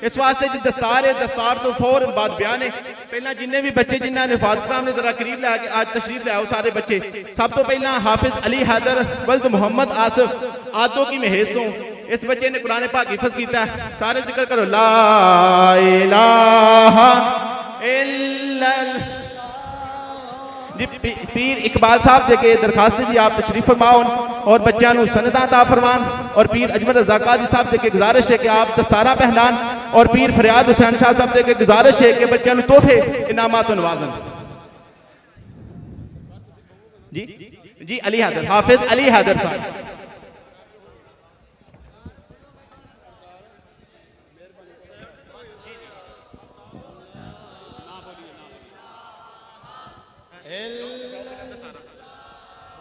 इस वास्ते जी दस्तार है, दस्तार तो फौरन बाद बयान है। पहला जिन्ने भी बच्चे जिन्होंने हिफाजत कराम ने जरा करीब लैके आज तशरीफ ले आओ सारे बच्चे। सब तो पहला हाफिज अली हैदर वल्द मोहम्मद आसिफ आदो की महेज तो इस बच्चे ने कुरान पाक हिफज किया। सारे जिक्र करो ला इलाहा इल्लल्लाह। जी पीर इकबाल साहब से के दरखास्त जी आप तशरीफ फरमाओ और बच्चों को सनदा अता फरमान। और पीर अजमल रज़ा काजी साहब से के गुजारिश है कि आप दस्तारा पहनान। और पीर फरियाद हुसैन शाह साहब से के गुजारिश है कि बच्चों को तोहफे इनामात नवाजन। जी जी अली हैदर हाफिज अली हैदर साहब।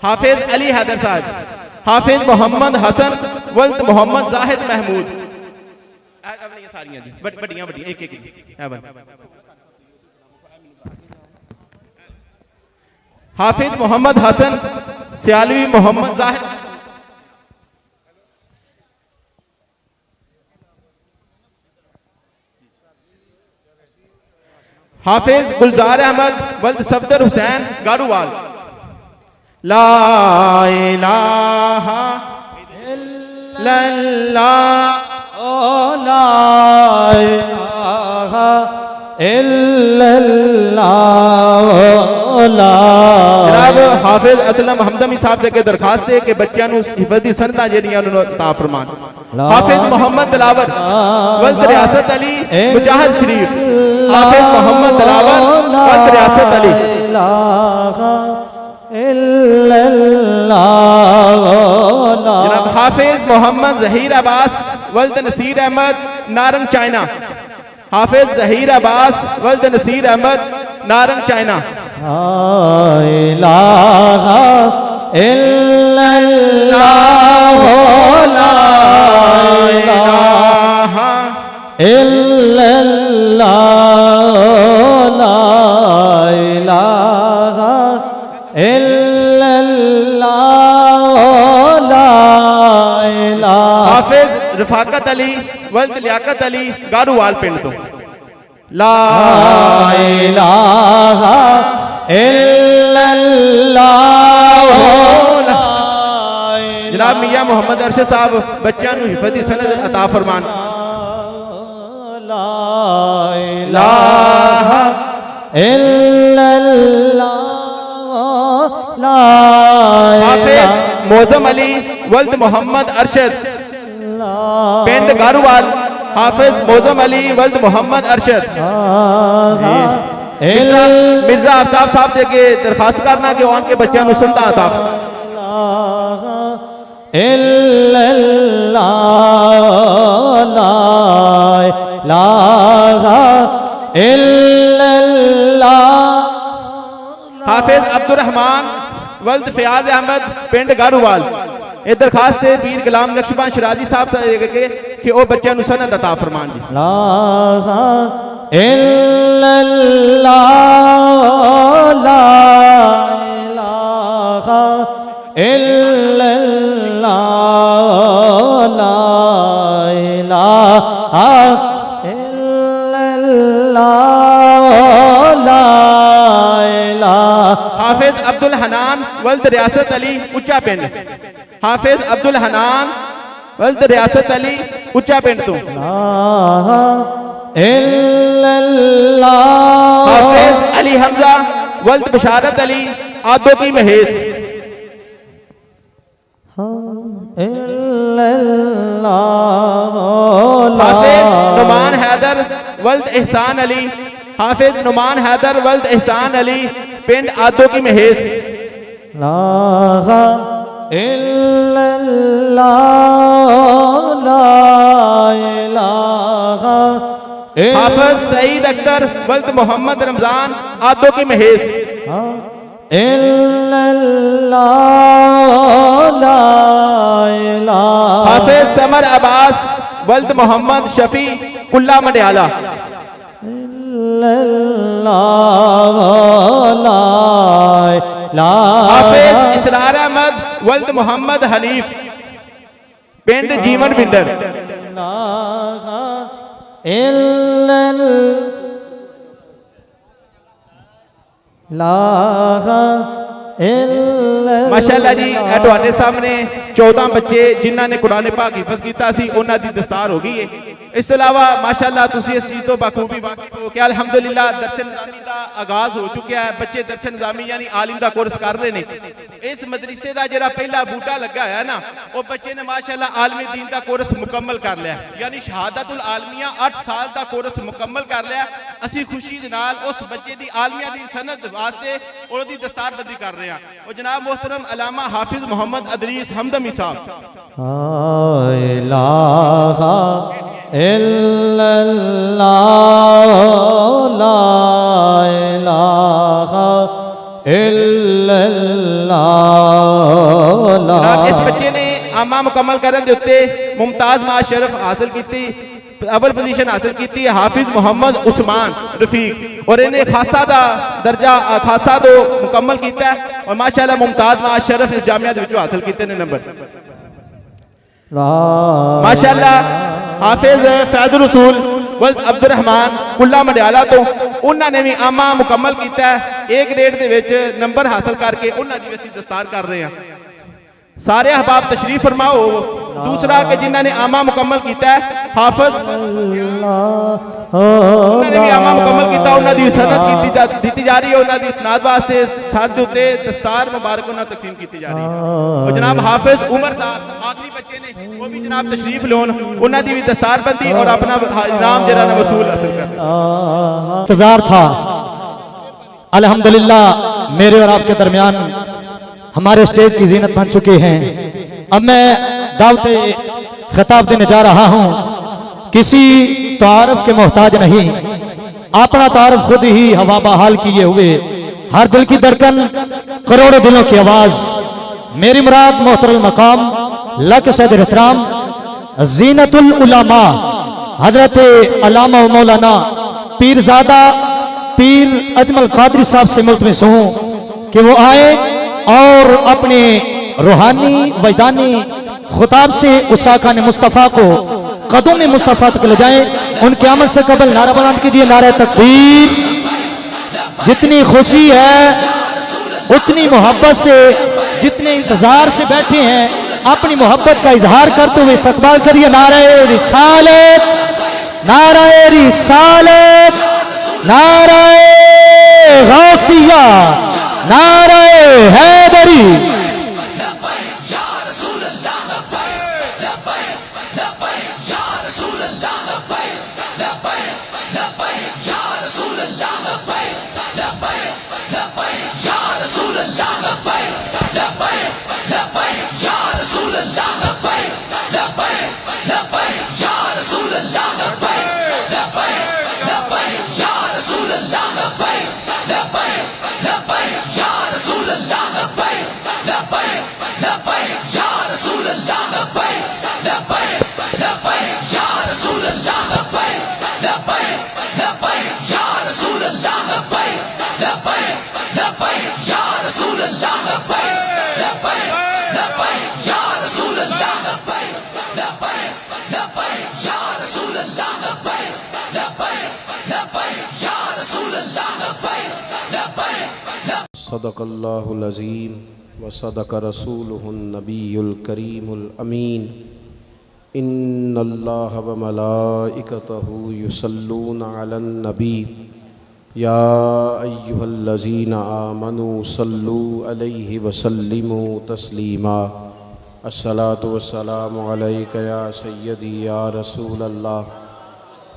हाफिज अली हैदर साहब, हाफिज मोहम्मद हसन वल्द मोहम्मद जाहिद महमूद। सारियां जी बड़ियां बड़ियां एक एक। हाफिज मोहम्मद हसन सियालवी मोहम्मद जाहिद। हाफिज गुलजार अहमद वल्द सफदर हुसैन गारूवाल। ला इलाहा इल्लल्लाह ला इलाहा इल्लल्लाह। जनाब हाफिज असलम हमदमी साहब से दरखास्त है कि बच्चों को हिफदी सनदा जेड़ियां अता फरमान। हाफिज मोहम्मद दिलावर वल्द रियासत अली मुजाहिद शरीफ। हाफिज मोहम्मद दिलावर वल्द रियासत अली। जनाब हाफिज मोहम्मद जहीर अब्बास वल्द नसीर अहमद नारंग चाइना। हाफिज जहीर अब्बास वल्द नसीर अहमद नारंग चाइना। ला इलाहा इल्लल्लाह ला इलाहा इल्लल्लाह ला इलाहा इल्लल्लाह ला इलाहा। हाफिज रफाकत अली वल्द लियाकत अली गारूवाल पिंड तो। ला इलाहा इल्लल्लाह। जनाब मियां मोहम्मद अरशद साहब बच्चों को हिफदी सनद अता फरमान। ला इलाहा इल्लल्लाह ला। हाफिज मोज़म अली वल्द मोहम्मद अरशद पिंड गारूवाल। हाफिज मोज़म अली वल्द मोहम्मद अरशद। मिर्जा आफ्ताब साहब से के दरखास्त करना कि उनके बच्चों को सुनता था। हाफिज अब्दुल रहमान वल्द फयाज अहमद पिंड गारूवाल। ये दरखास्त है पीर गुलाम नक्शबंद शिराजी साहब के कि वो बच्चों को सनद अता फरमान जी। ला इल्लल्लाह ला इलाहा इल्लल्लाह ला इलाहा इल्लल्लाह ला इलाहा। हाफिज अब्दुल हनान वल्द रियासत अली उच्चा पिंड। हाफिज अब्दुल हनान वल्द रियासत अली उच्चा पिंड तो। हाफिज अली हमजा वल्द बशारत अली आदो की महेज। हाफिज नुमान हैदर वल्द एहसान अली। हाफिज नुमान हैदर वल्द एहसान अली पिंड आदो की महेज। हाफिज सईद अख्तर वल्द मोहम्मद रमजान आदो की महेज। हाफिज समर अब्बास वल्द मोहम्मद शफी कुल्ला मंडियाला। हाफिज इसरार अहमद वल्द मोहम्मद हनीफ पिंड जीवन बिंडर। माशाअल्लाह जी ਇਹ ਤੁਹਾਡੇ ਸਾਹਮਣੇ 14 ਬੱਚੇ ਜਿਨ੍ਹਾਂ ਨੇ ਕੁਰਾਨ ਪਾਕ ਹਿਫਜ਼ ਕੀਤਾ ਸੀ ਉਹਨਾਂ ਦੀ ਦਸਤਾਰ ਹੋ ਗਈ ਹੈ। ਇਸ ਤੋਂ ਇਲਾਵਾ ਮਾशाअल्लाह ਤੁਸੀਂ ਇਸ ਚੀਜ਼ ਤੋਂ ਬਾਖੂਬੀ ਵਾਕਿਫ ਹੋ ਕਿ ਅਲਹਮਦੁਲਿल्लाह ਦਰਸ ਨਿਜ਼ਾਮੀ ਦਾ ਆਗਾਜ਼ ਹੋ ਚੁੱਕਿਆ ਹੈ। ਬੱਚੇ ਦਰਸ ਨਿਜ਼ਾਮੀ ਯਾਨੀ ਆਲਿਮ ਦਾ ਕੋਰਸ ਕਰ ਰਹੇ ਨੇ। ਇਸ ਮਦਰਸੇ ਦਾ ਜਿਹੜਾ ਪਹਿਲਾ ਬੂਟਾ ਲੱਗਾ ਹੋਇਆ ਨਾ ਉਹ ਬੱਚੇ ਨੇ ਮਾशाअल्लाह ਆਲਮੀ ਦੀਨ ਦਾ ਕੋਰਸ ਮੁਕੰਮਲ ਕਰ ਲਿਆ ਯਾਨੀ ਸ਼ਹਾਦਤੁਲ ਆਲਮੀਆ 8 ਸਾਲ ਦਾ ਕੋਰਸ ਮੁਕੰਮਲ ਕਰ ਲਿਆ। ਅਸੀਂ ਖੁਸ਼ੀ ਦੇ ਨਾਲ ਉਸ ਬੱਚੇ ਦੀ ਆਲਮੀਆ ਦੀ ਸਨਦ ਵਾਸਤੇ ਉਹਦੀ ਦਸਤਾਰਬੰਦੀ ਕਰ ਰਹੇ ਹਾਂ। ਉਹ ਜਨਾਬ मोहतरम अलामा हाफिज मोहम्मद अदरीस हमदमी साहब। इस बच्चे ने आमा मुकम्मल करने के उत्ते मुमताज मा शरफ हासिल की, अव्वल पोजीशन हासिल की हाफिज मोहम्मद उस्मान रफीक और इन्हें खासा दा दर्जा खासा तो मुकम्मल किया और माशाअल्लाह मुमताज मा शरफ इस जामिया दे विचों हासिल किए ने नंबर। माशाअल्लाह हाफिज फैजुल रसूल वल्द अब्दुल रहमान कुल्ला मंडियाला तो उन्होंने भी आमा मुकम्मल किया A grade they which number हासिल करके उन्होंने दी असीं दस्तार कर रहे हैं। सारे अहबाब तशरीफ फरमाओ। दूसरा कि जिन्होंने आमा मुकम्मल किया हाफिज उन्होंने भी आमा मुकम्मल किया उन्होंने सनद दी जा रही है। उन्होंने सनाद वास्ते सर के उत्ते दस्तार मुबारक उन्हें तकसीम की जा रही है। और जनाब हाफिज उमर साहब आखिरी बच्चे ने वो भी जनाब तशरीफ लोन उन्होंने भी दस्तारबंदी और अपना इनाम जरा वसूल हासिल कर इंतजार था। अल्हम्दुलिल्लाह मेरे और आपके दरमियान हमारे स्टेज की जीनत बन चुके हैं। अब मैं दावत खिताब देने जा रहा हूं। किसी तारफ के मोहताज नहीं, अपना तारफ खुद ही हवा बहाल किए हुए, हर दिल की धड़कन करोड़ों दिलों की आवाज। मेरी मुराद मोहतरम मकाम लक सदर एहतराम जीनतुल उलमा हजरत अल्लामा मौलाना पीरजादा पीर अजमल कादरी साहब से मुल्तमिस हूं कि वो आए और अपने रूहानी वैदानी खुताब से उस आका ने मुस्तफ़ा को कदम मुस्तफ़ा तक ले जाए। उनके अमल से कबल नारा बुलंद कीजिए, नारा तकबीर। जितनी खुशी है उतनी मोहब्बत से, जितने इंतजार से बैठे हैं अपनी मोहब्बत का इजहार करते हुए इस्तकबाल करिए। नारा रिसालत, नारा रिसालत, नारा गौसिया, नारा हैदरी। सदक़ल्लाहुल अज़ीम व सदक़ रसूलुहुन नबियुल करीमुल अमीन। इन्नल्लाह व मलाइकतहु युसल्लूना अलन नबी या अय्युहल्लज़ीना आमनू सल्लू अलैहि व सल्लिमू तस्लीमा। अस्सलातु वस्सलामु अलैका या सय्यदी या रसूलल्लाह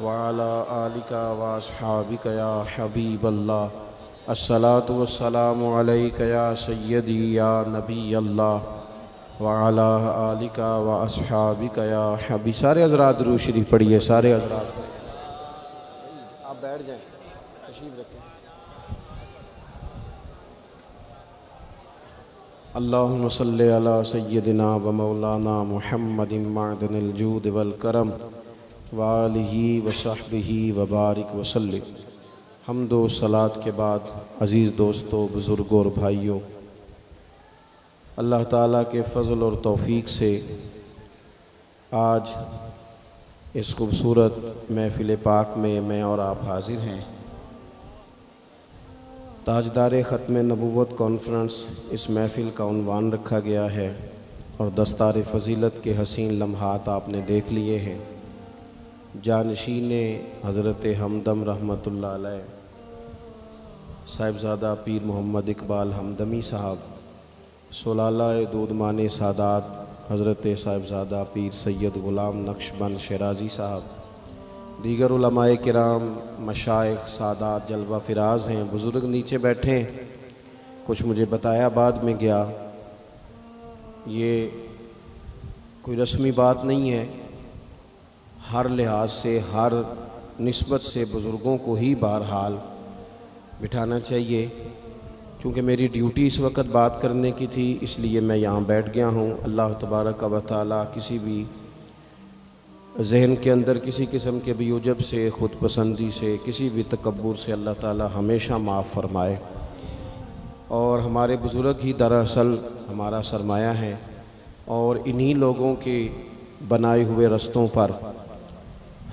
व अला आलिका व अस्हाबिका या हबीबल्लाह। अस्सलातु वस्सलामु अलैका या सय्यदी या नबी अल्लाह व अला आलिका व अस्हाबिका या हबी। सारे हज़रात दुरूद शरीफ पढ़िए। सारे हज़रात आप बैठ जाएं, तशरीफ रखें। अल्लाहुम्मा सल्लि अला सय्यदिना व मौलाना मुहम्मदिन मअदनिल जूद वल करम व आलिहि व सहबिहि व बारिक व सल्लिम। हम्दो सलात के बाद अज़ीज़ दोस्तों, बुज़ुर्गों और भाइयों, अल्लाह ताला के फ़ज़ल और तौफ़ीक़ से आज इस खूबसूरत महफिल पाक में मैं और आप हाजिर हैं। ताजदार ख़त्म नबूवत कॉन्फ्रेंस इस महफिल का उन्वान रखा गया है और दस्तार फ़जीलत के हसीन लम्हात आपने देख लिए हैं। जानशीन हज़रत हमदम रहमतुल्लाह अलैह साहिबज़ादा पीर मोहम्मद इकबाल हमदमी साहब, सोलाला दूधमान सादात हज़रत साहिबज़ादा पीर सैयद ग़ुलाम नक्शबंद शराजी साहब, दीगर उलमाए किराम, मशाइख, सादात, जलवा फिराज हैं। बुज़ुर्ग नीचे बैठे हैं, कुछ मुझे बताया बाद में गया। ये कोई रस्मी बात नहीं है, हर लिहाज से हर निस्बत से बुज़ुर्गों को ही बहरहाल बिठाना चाहिए। क्योंकि मेरी ड्यूटी इस वक्त बात करने की थी, इसलिए मैं यहाँ बैठ गया हूँ। अल्लाह तबारक व तआला किसी भी जहन के अंदर किसी किस्म के भी उजब से, ख़ुद पसंदी से, किसी भी तकब्बुर से अल्लाह ताला हमेशा माफ़ फरमाए। और हमारे बुज़ुर्ग ही दरअसल हमारा सरमाया है और इन्हीं लोगों के बनाए हुए रस्तों पर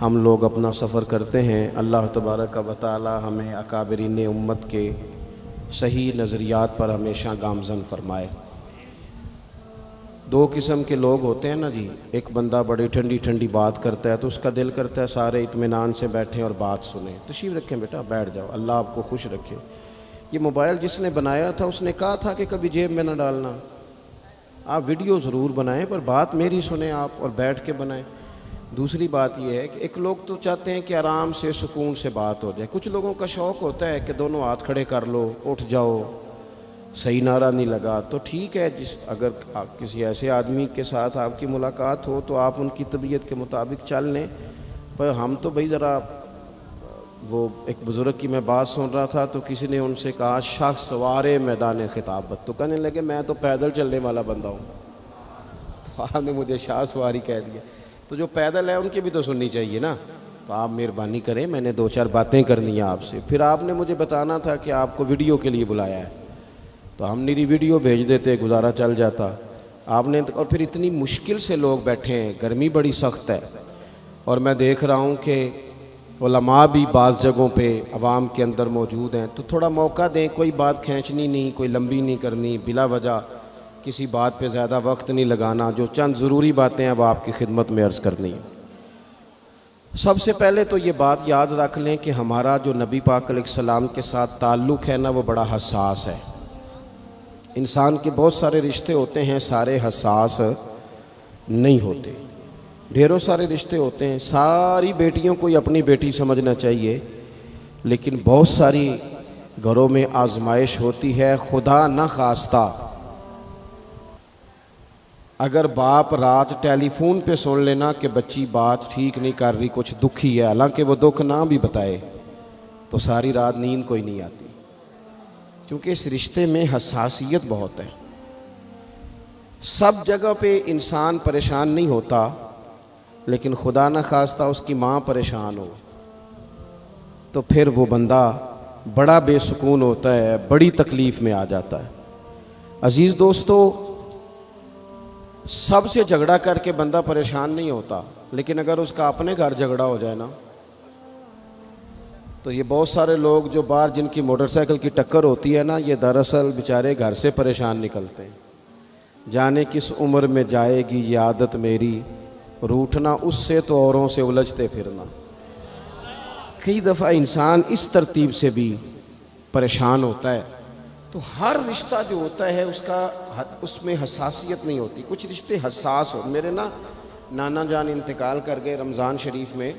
हम लोग अपना सफ़र करते हैं। अल्लाह तबारक व तआला हमें अकाबरीन उम्मत के सही नज़रियात पर हमेशा गामज़न फरमाए। दो किस्म के लोग होते हैं ना जी, एक बंदा बड़ी ठंडी ठंडी बात करता है तो उसका दिल करता है सारे इत्मीनान से बैठें और बात सुने। तशरीफ़ रखें बेटा, बैठ जाओ, अल्लाह आपको खुश रखे। ये मोबाइल जिसने बनाया था उसने कहा था कि कभी जेब में ना डालना, आप वीडियो ज़रूर बनाएं पर बात मेरी सुने आप और बैठ के बनाएं। दूसरी बात यह है कि एक लोग तो चाहते हैं कि आराम से सुकून से बात हो जाए, कुछ लोगों का शौक़ होता है कि दोनों हाथ खड़े कर लो, उठ जाओ, सही नारा नहीं लगा तो ठीक है। अगर किसी ऐसे आदमी के साथ आपकी मुलाकात हो तो आप उनकी तबीयत के मुताबिक चल लें। पर हम तो भाई ज़रा, वो एक बुज़ुर्ग की मैं बात सुन रहा था तो किसी ने उनसे कहा शख्स सवारे मैदान खिताबत, तो कहने लगे मैं तो पैदल चलने वाला बंदा हूँ। तो आपने मुझे शाह सवारी कह दिया। तो जो पैदल है उनकी भी तो सुननी चाहिए ना। तो आप मेहरबानी करें, मैंने दो चार बातें करनी है आपसे। फिर आपने मुझे बताना था कि आपको वीडियो के लिए बुलाया है, तो हम मेरी वीडियो भेज देते, गुजारा चल जाता। आपने और फिर इतनी मुश्किल से लोग बैठे हैं, गर्मी बड़ी सख्त है और मैं देख रहा हूँ कि उलमा भी बाज़ जगहों पे अवाम के अंदर मौजूद हैं। तो थोड़ा मौका दें, कोई बात खींचनी नहीं, कोई लंबी नहीं करनी, बिला वजह किसी बात पे ज़्यादा वक्त नहीं लगाना। जो चंद ज़रूरी बातें हैं वो आपकी खिदमत में अर्ज़ करनी है। सबसे पहले तो ये बात याद रख लें कि हमारा जो नबी पाक अलैहिस्सलाम के साथ ताल्लुक़ है ना, वो बड़ा हसास है। इंसान के बहुत सारे रिश्ते होते हैं, सारे हसास नहीं होते। ढेरों सारे रिश्ते होते हैं, सारी बेटियों को अपनी बेटी समझना चाहिए, लेकिन बहुत सारी घरों में आजमाइश होती है। खुदा न खास्ता अगर बाप रात टेलीफोन पे सुन लेना कि बच्ची बात ठीक नहीं कर रही, कुछ दुखी है, हालांकि वो दुख ना भी बताए, तो सारी रात नींद कोई नहीं आती। क्योंकि इस रिश्ते में हसासियत बहुत है। सब जगह पे इंसान परेशान नहीं होता, लेकिन खुदा न खास्ता उसकी माँ परेशान हो तो फिर वो बंदा बड़ा बेसुकून होता है, बड़ी तकलीफ़ में आ जाता है। अजीज़ दोस्तों, सबसे झगड़ा करके बंदा परेशान नहीं होता, लेकिन अगर उसका अपने घर झगड़ा हो जाए ना, तो ये बहुत सारे लोग जो बाहर जिनकी मोटरसाइकिल की टक्कर होती है ना, ये दरअसल बेचारे घर से परेशान निकलते हैं। जाने किस उम्र में जाएगी ये आदत मेरी, रूठना उससे तो औरों से उलझते फिरना। कई दफ़ा इंसान इस तरतीब से भी परेशान होता है। तो हर रिश्ता जो होता है उसमें हसासियत नहीं होती। कुछ रिश्ते हसास हो। मेरे ना नाना जान इंतकाल कर गए रमज़ान शरीफ में,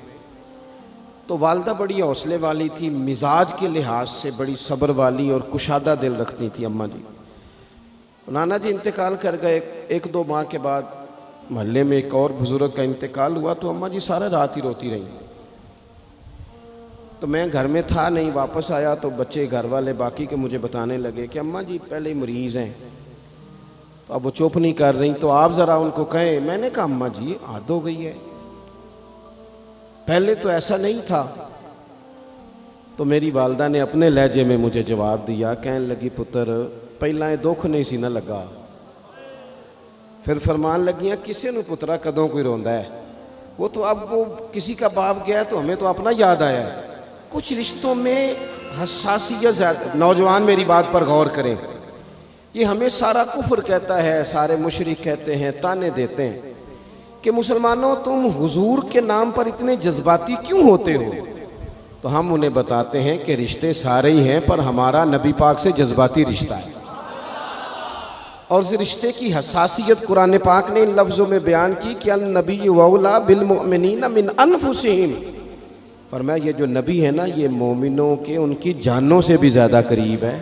तो वालदा बड़ी हौसले वाली थी, मिजाज के लिहाज से बड़ी सब्र वाली और कुशादा दिल रखती थी अम्मा जी। नाना जी इंतकाल कर गए, एक दो माह के बाद मोहल्ले में एक और बुज़ुर्ग का इंतकाल हुआ, तो अम्मा जी सारा रात ही रोती रही। तो मैं घर में था नहीं, वापस आया तो बच्चे घर वाले बाकी के मुझे बताने लगे कि अम्मा जी पहले ही मरीज़ हैं। तो अब वो चुप नहीं कर रही, तो आप ज़रा उनको कहें। मैंने कहा अम्मा जी आदत हो गई है, पहले तो ऐसा नहीं था। तो मेरी वालदा ने अपने लहजे में मुझे जवाब दिया, कहने लगी पुत्र पहला दुख नहीं सी ना लगा। फिर फरमान लगियां किसी नूं पुत्रा कदों कोई रोंदा है, वो तो अब वो किसी का बाप गया तो हमें तो अपना याद आया है। कुछ रिश्तों में हसासियत ज़्यादा। नौजवान मेरी बात पर गौर करें, ये हमें सारा कुफ्र कहता है, सारे मुशरिक कहते हैं, ताने देते हैं कि मुसलमानों तुम हुजूर के नाम पर इतने जज्बाती क्यों होते हो। तो हम उन्हें बताते हैं कि रिश्ते सारे ही हैं, पर हमारा नबी पाक से जज्बाती रिश्ता है। और उस रिश्ते की हसासियत कुरान पाक ने इन लफ्ज़ों में बयान की कि अन नबी वौला बिल मुमिनीन मिन अनफुसिहिम। फरमाया ये जो नबी है ना, ये मोमिनों के उनकी जानों से भी ज़्यादा करीब है।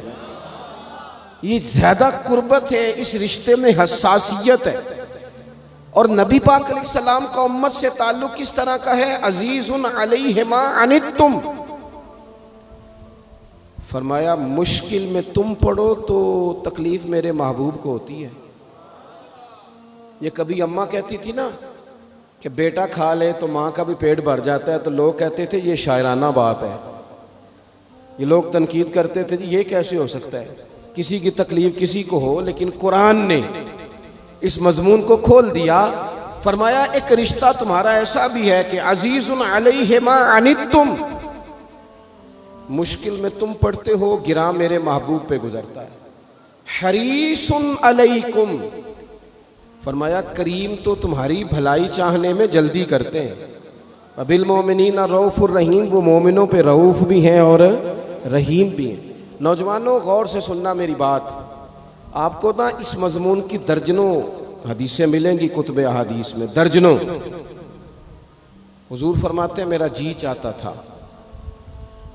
ये ज़्यादा कुर्बत है, इस रिश्ते में हसासियत है। और नबी पाक अलैहिस्सलाम का उम्मत से ताल्लुक़ किस तरह का है? अजीज़ुन अलैहि मा अनित्तुम। फरमाया मुश्किल में तुम पड़ो तो तकलीफ मेरे महबूब को होती है। ये कभी अम्मा कहती थी ना कि बेटा खा ले तो माँ का भी पेट भर जाता है, तो लोग कहते थे ये शायराना बात है। ये लोग तनकीद करते थे ये कैसे हो सकता है, किसी की तकलीफ किसी को हो। लेकिन कुरान ने इस मजमून को खोल दिया। फरमाया एक रिश्ता तुम्हारा ऐसा भी है कि अजीज़ुन अलैहि मा अनित्तुम, मुश्किल में तुम पढ़ते हो गिरा मेरे महबूब पे गुजरता है। हरीसुन अलैकुम, फरमाया करीम तो तुम्हारी भलाई चाहने में जल्दी करते हैं। बिल मोमिनीन रऊफुर रहीम, वो मोमिनों पे रऊफ भी हैं और रहीम भी हैं। नौजवानों गौर से सुनना मेरी बात, आपको ना इस मजमून की दर्जनों हदीसें मिलेंगी कुतुब अहादीस में, दर्जनों। हुजूर फरमाते हैं मेरा जी चाहता था।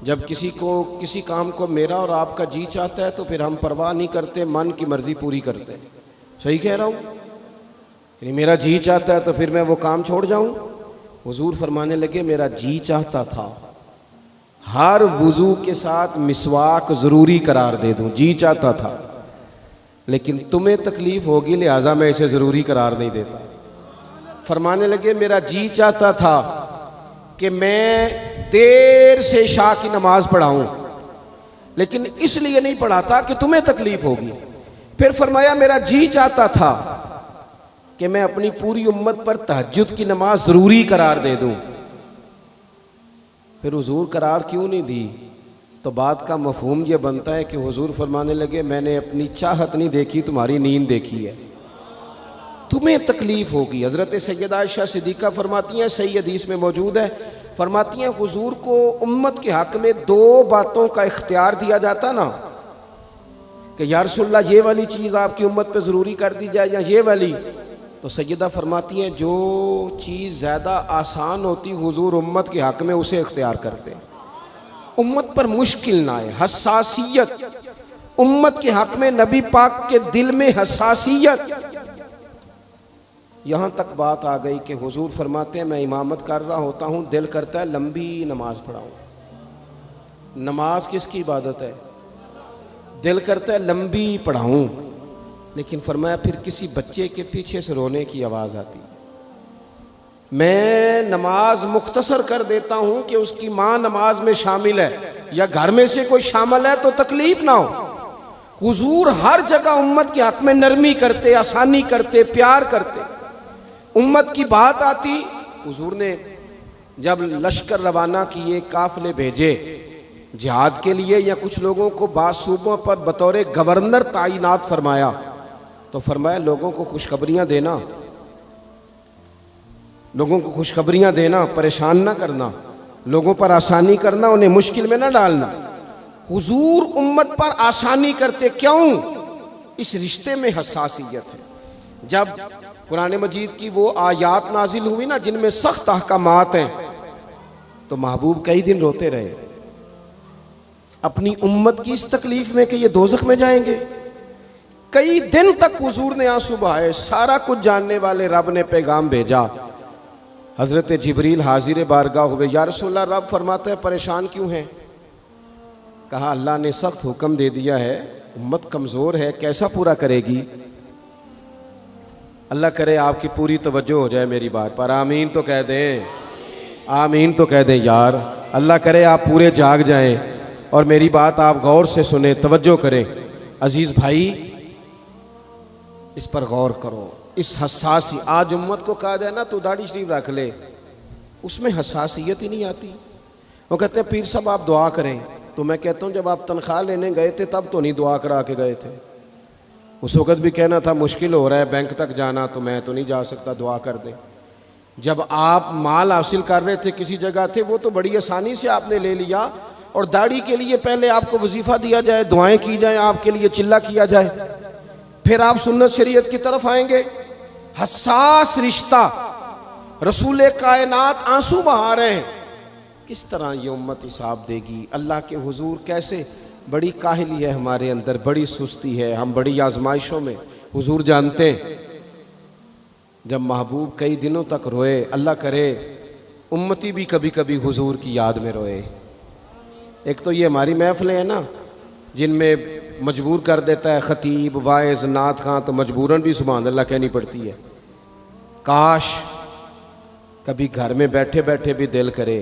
जब किसी काम को मेरा और आपका जी चाहता है तो फिर हम परवाह नहीं करते, मन की मर्जी पूरी करते हैं। सही कह रहा हूँ? यानी मेरा जी चाहता है तो फिर मैं वो काम छोड़ जाऊँ? हुजूर फरमाने लगे मेरा जी चाहता था हर वुजू के साथ मिसवाक ज़रूरी करार दे दूँ, जी चाहता था। लेकिन तुम्हें तकलीफ होगी लिहाजा मैं इसे ज़रूरी करार नहीं देता। फरमाने लगे मेरा जी चाहता था कि मैं देर से इशा की नमाज पढ़ाऊं, लेकिन इसलिए नहीं पढ़ाता कि तुम्हें तकलीफ होगी। फिर फरमाया मेरा जी चाहता था कि मैं अपनी पूरी उम्मत पर तहज्जुद की नमाज ज़रूरी करार दे दूं। फिर हुजूर करार क्यों नहीं दी? तो बात का मफहूम ये बनता है कि हुजूर फरमाने लगे मैंने अपनी चाहत नहीं देखी, तुम्हारी नींद देखी है। तुम्हें तकलीफ होगी। हज़रत सैयदा आयशा सिद्दीक़ा फरमाती हैं, सही हदीस में मौजूद है, फरमाती हैं हुजूर को उम्मत के हक़ में दो बातों का इख्तियार दिया जाता ना कि या रसूलल्लाह ये वाली चीज़ आपकी उम्मत पे ज़रूरी कर दी जाए या ये वाली, तो सैयदा फरमाती हैं जो चीज़ ज़्यादा आसान होती हुजूर उम्मत के हक़ में उसे इख्तियार करते हैं, उम्मत पर मुश्किल ना आए। हसासियत, उम्मत के हक़ में नबी पाक के दिल में हसासियत। यहाँ तक बात आ गई कि हुजूर फरमाते हैं मैं इमामत कर रहा होता हूँ, दिल करता है लंबी नमाज पढ़ाऊँ। नमाज किसकी इबादत है? दिल करता है लंबी पढ़ाऊँ, लेकिन फरमाया फिर किसी बच्चे के पीछे से रोने की आवाज़ आती, मैं नमाज मुख्तसर कर देता हूँ कि उसकी माँ नमाज में शामिल है या घर में से कोई शामिल है तो तकलीफ ना हो। हुजूर हर जगह उम्मत के हक़ में नरमी करते, आसानी करते, प्यार करते। उम्मत की बात आती, हुजूर ने जब लश्कर रवाना किए, काफिले भेजे जिहाद के लिए या कुछ लोगों को बासूबों पर बतौर गवर्नर तैनात फरमाया, तो फरमाया लोगों को खुशखबरियाँ देना, लोगों को खुशखबरियाँ देना, परेशान ना करना, लोगों पर आसानी करना, उन्हें मुश्किल में ना डालना। हुजूर उम्मत पर आसानी करते, क्यों? इस रिश्ते में हसासियत है। जब कुरान मजीद की वो आयात नाजिल हुई ना जिनमें सख्त अहकामात हैं, तो महबूब कई दिन रोते रहे अपनी उम्मत की इस तकलीफ में कि ये दोज़ख में जाएंगे। कई दिन तक हुजूर ने आंसू बहाए। सारा कुछ जानने वाले रब ने पैगाम भेजा। हजरत जिब्रील हाजिर बारगाह हुए, या रसूलल्लाह रब फरमाता है परेशान क्यों हैं? कहा अल्लाह ने सख्त हुक्म दे दिया है, उम्मत कमज़ोर है, कैसा पूरा करेगी? अल्लाह करे आपकी पूरी तवज्जो हो जाए मेरी बात पर, आमीन तो कह दें, आमीन तो कह दें यार। अल्लाह करे आप पूरे जाग जाएं और मेरी बात आप गौर से सुने, तवज्जो करें। अजीज़ भाई इस पर गौर करो, इस हसासी। आज उम्मत को कहा जाए ना तू दाढ़ी शरीफ रख ले, उसमें हसासियत ही नहीं आती। वो कहते हैं पीर साहब आप दुआ करें, तो मैं कहता हूँ जब आप तनख्वाह लेने गए थे तब तो नहीं दुआ करा के गए थे। उस वक़्त भी कहना था मुश्किल हो रहा है बैंक तक जाना, तो मैं तो नहीं जा सकता, दुआ कर दें। जब आप माल हासिल कर रहे थे किसी जगह थे, वो तो बड़ी आसानी से आपने ले लिया, और दाढ़ी के लिए पहले आपको वजीफ़ा दिया जाए, दुआएं की जाए, आपके लिए चिल्ला किया जाए, फिर आप सुन्नत शरीयत की तरफ आएंगे। हसास रिश्ता, रसूल कायनात आंसू बहा रहे हैं। किस तरह ये उम्मत हिसाब देगी अल्लाह के हुजूर? कैसे? बड़ी काहली है हमारे अंदर, बड़ी सुस्ती है, हम बड़ी आजमाइशों में। हुजूर जानते हैं जब महबूब कई दिनों तक रोए, अल्लाह करे उम्मती भी कभी कभी हुजूर की याद में रोए। एक तो ये हमारी महफिलें हैं ना जिनमें मजबूर कर देता है ख़तीब, वाइज़, नात खां, तो मजबूरन भी सुभान अल्लाह कहनी पड़ती है। काश कभी घर में बैठे बैठे भी दिल करे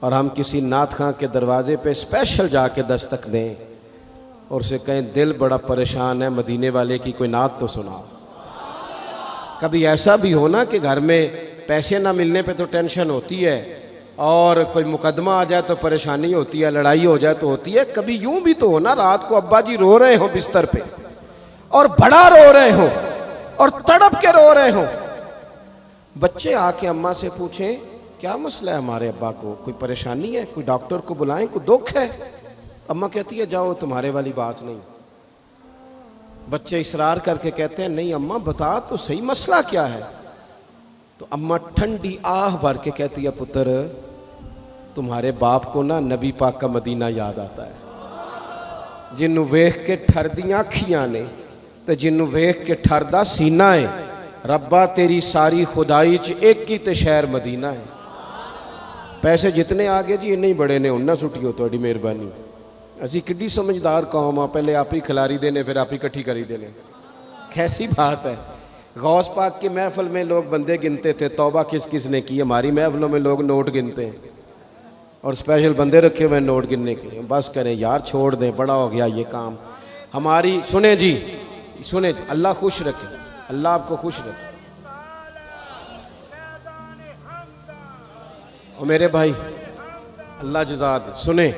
और हम किसी नात खां के दरवाजे पे स्पेशल जाके दस्तक दें और उसे कहें दिल बड़ा परेशान है, मदीने वाले की कोई नात तो सुनाओ। कभी ऐसा भी हो ना कि घर में पैसे ना मिलने पे तो टेंशन होती है, और कोई मुकदमा आ जाए तो परेशानी होती है, लड़ाई हो जाए तो होती है। कभी यूं भी तो हो ना रात को अब्बा जी रो रहे हो बिस्तर पे, और बड़ा रो रहे हो और तड़प के रो रहे हो। बच्चे आके अम्मा से पूछें क्या मसला है हमारे अब्बा को, कोई परेशानी है, कोई डॉक्टर को बुलाएं, कोई दुख है? अम्मा कहती है जाओ तुम्हारे वाली बात नहीं। बच्चे इसरार करके कहते हैं नहीं अम्मा बता तो सही मसला क्या है। तो अम्मा ठंडी आह भर के कहती है पुत्र तुम्हारे बाप को ना नबी पाक का मदीना याद आता है, जिन्नू वेख के ठरदियां अखियां ने ते जिन्नू वेख के ठरदा सीना है। रब्बा तेरी सारी खुदाई च एक ही ते शहर मदीना है। पैसे जितने आ गए जी इन्ने ही बड़े ने, उन्ना सुटियो थोड़ी मेहरबानी। असी किड्डी समझदार कौम आ, पहले आप ही खिलारी देने फिर आप ही इकट्ठी करी देने। कैसी बात है। गौस पाक की महफिल में लोग बंदे गिनते थे, तौबा किस किस ने की। हमारी महफिलों में लोग नोट गिनते हैं और स्पेशल बंदे रखे हुए नोट गिनने के लिए। बस करें यार, छोड़ दें, बड़ा हो गया ये काम हमारी। सुने जी, सुने, अल्लाह खुश रखे, अल्लाह आपको खुश रखे। और मेरे भाई अल्लाह जज़ा दे। सुने,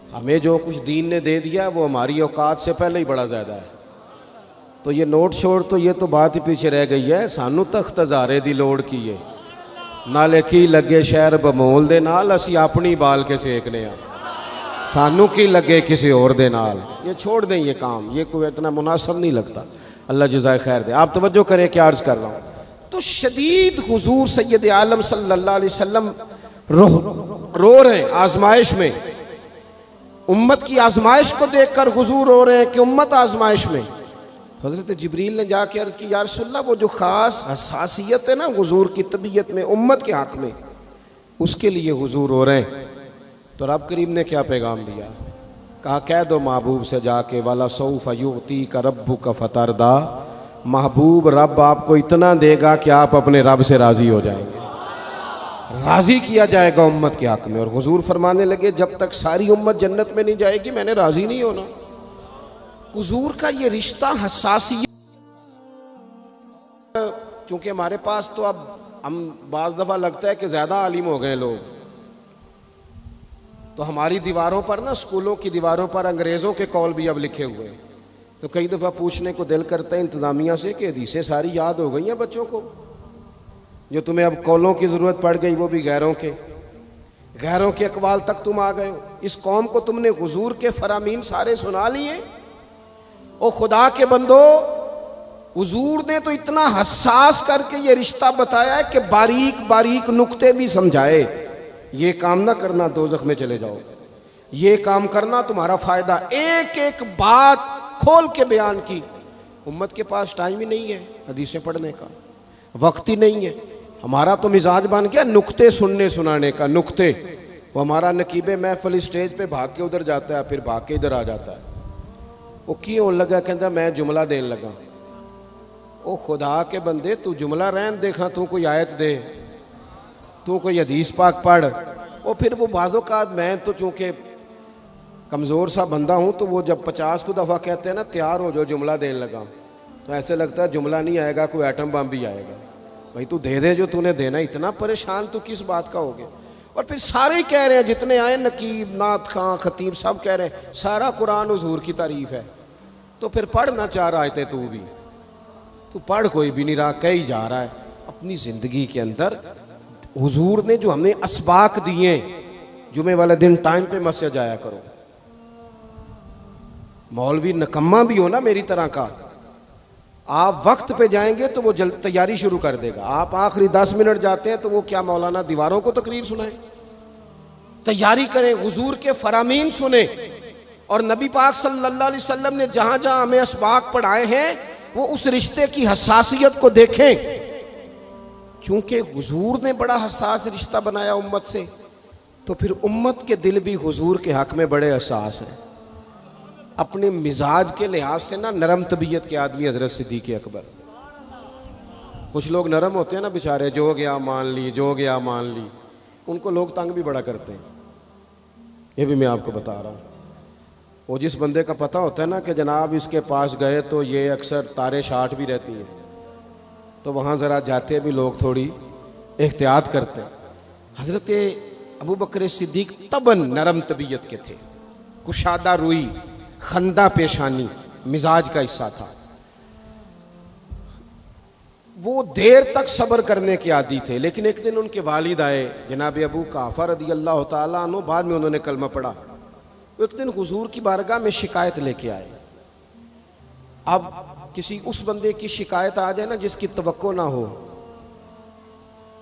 हमें जो कुछ दीन ने दे दिया वो हमारी औकात से पहले ही बड़ा ज़्यादा है। तो ये नोट छोड़ तो ये तो बात ही पीछे रह गई है। सानू तख्त हज़ारे दी लोड़ की है, नाले की लगे शहर बमोल दे नाल, असी अपनी बाल के सेकने आ, सानू की लगे किसी और दे नाल। ये छोड़ दें ये काम, ये कोई इतना मुनासिब नहीं लगता। अल्लाह जज़ाए खैर दे। आप तवज्जो करें क्या अर्ज़ कर रहा हूँ। तो शदीद हुजूर सैयद आलम सल्लल्लाहु अलैहि वसल्लम रो रहे हैं आजमाइश में। उम्मत की आजमाइश को देखकर हुजूर रो रहे हैं कि उम्मत आजमाइश में। हज़रत जिब्रील ने जाके अर्ज़ की या रसूलल्लाह वो जो ख़ास हसासियत है ना हुजूर की तबीयत में उम्मत के हक़ में, उसके लिए हुजूर रो रहे हैं। तो रब करीम ने क्या पैगाम दिया? कहा कह दो महबूब से जाके वाला सौफ युती का रब्बु का फतरदा, महबूब रब आपको इतना देगा कि आप अपने रब से राज़ी हो जाएंगे, राज़ी किया जाएगा उम्मत के हक़ में। और हुजूर फरमाने लगे जब तक सारी उम्मत जन्नत में नहीं जाएगी मैंने राज़ी नहीं होना। हुजूर का ये रिश्ता हसासियत, चूँकि हमारे पास तो अब हम बाज़ दफ़ा लगता है कि ज़्यादा आलिम हो गए लोग, तो हमारी दीवारों पर ना, स्कूलों की दीवारों पर अंग्रेज़ों के कौल भी अब लिखे हुए हैं। तो कई दफ़ा पूछने को दिल करता है इंतज़ामिया से कि हदीसें सारी याद हो गई हैं बच्चों को, जो तुम्हें अब कौलों की ज़रूरत पड़ गई वो भी गैरों के अकवाल तक तुम आ गए हो। इस कौम को तुमने हुजूर के फरामीन सारे सुना लिए। ओ खुदा के बंदो, हुजूर ने तो इतना हसास करके ये रिश्ता बताया है कि बारीक बारीक नुक्ते भी समझाए। ये काम ना करना दोज़ख में चले जाओ, ये काम करना तुम्हारा फ़ायदा। एक एक बात खोल के बयान की। उम्मत के पास टाइम ही नहीं है हदीसें पढ़ने का, वक्त ही नहीं है। हमारा तो मिजाज बन गया नुक्ते सुनने सुनाने का। नुक्ते, वो हमारा नकीबे महफिल स्टेज पे भाग के उधर जाता है, फिर भाग के इधर आ जाता है। वो की होने लगा, कहता मैं जुमला देन लगा। ओ खुदा के बंदे, तू जुमला रहन देखा, तू कोई आयत दे, तू कोई हदीस पाक पढ़। और फिर वो बाज़ों का मैं तो चूँकि कमज़ोर सा बंदा हूँ, तो वो जब 50 को दफ़ा कहते हैं ना तैयार हो जाओ जुमला देने लगा, तो ऐसे लगता है जुमला नहीं आएगा, कोई एटम बम भी आएगा। भाई तू दे दे जो तूने देना, इतना परेशान तू किस बात का हो गया। और फिर सारे ही कह रहे हैं, जितने आए नकीब, नात खां, खतीब, सब कह रहे हैं सारा कुरान हुजूर की तारीफ है। तो फिर पढ़ना चाह रहा है तू भी, तू पढ़ कोई भी नहीं रहा, कही जा रहा है। अपनी जिंदगी के अंदर हुजूर ने जो हमें असबाक दिए, जुमे वाले दिन टाइम पे मस्जिद जाया करो। मौलवी नकम्मा भी हो ना मेरी तरह का, आप वक्त पे जाएंगे तो वो जल्द तैयारी शुरू कर देगा। आप आखिरी 10 मिनट जाते हैं तो वो क्या मौलाना दीवारों को तकरीर सुनाए? तैयारी करें, हुजूर के फरामीन सुने। और नबी पाक सल्लल्लाहु अलैहि वसल्लम ने जहां जहां हमें असबाक पढ़ाए हैं वो उस रिश्ते की हसासियत को देखें, क्योंकि हुजूर ने बड़ा हसास रिश्ता बनाया उम्मत से, तो फिर उम्मत के दिल भी हुजूर के हक में बड़े हसास हैं। अपने मिजाज के लिहाज से ना नरम तबीयत के आदमी हजरत सिद्दीक़ अकबर। कुछ लोग नरम होते हैं ना बेचारे, जो गया मान ली, जो गया मान ली, उनको लोग तंग भी बड़ा करते हैं। ये भी मैं आपको बता रहा हूँ। वो जिस बंदे का पता होता है ना कि जनाब इसके पास गए तो ये अक्सर तारे शाट भी रहती हैं, तो वहाँ ज़रा जाते भी लोग थोड़ी एहतियात करते हैं। हज़रत अबू बकर सिद्दीक़ तबन नरम तबीयत के थे, कुशादा रुई, खंदा पेशानी मिजाज का हिस्सा था। वो देर तक सब्र करने के आदी थे। लेकिन एक दिन उनके वालिद आए, जनाब अबू काफा रदी अल्लाह ताला अन्हु, बाद में उन्होंने कलमा पढ़ा। वो एक दिन हुजूर की बारगाह में शिकायत लेके आए। अब किसी उस बंदे की शिकायत आ जाए ना जिसकी तवक्को ना हो,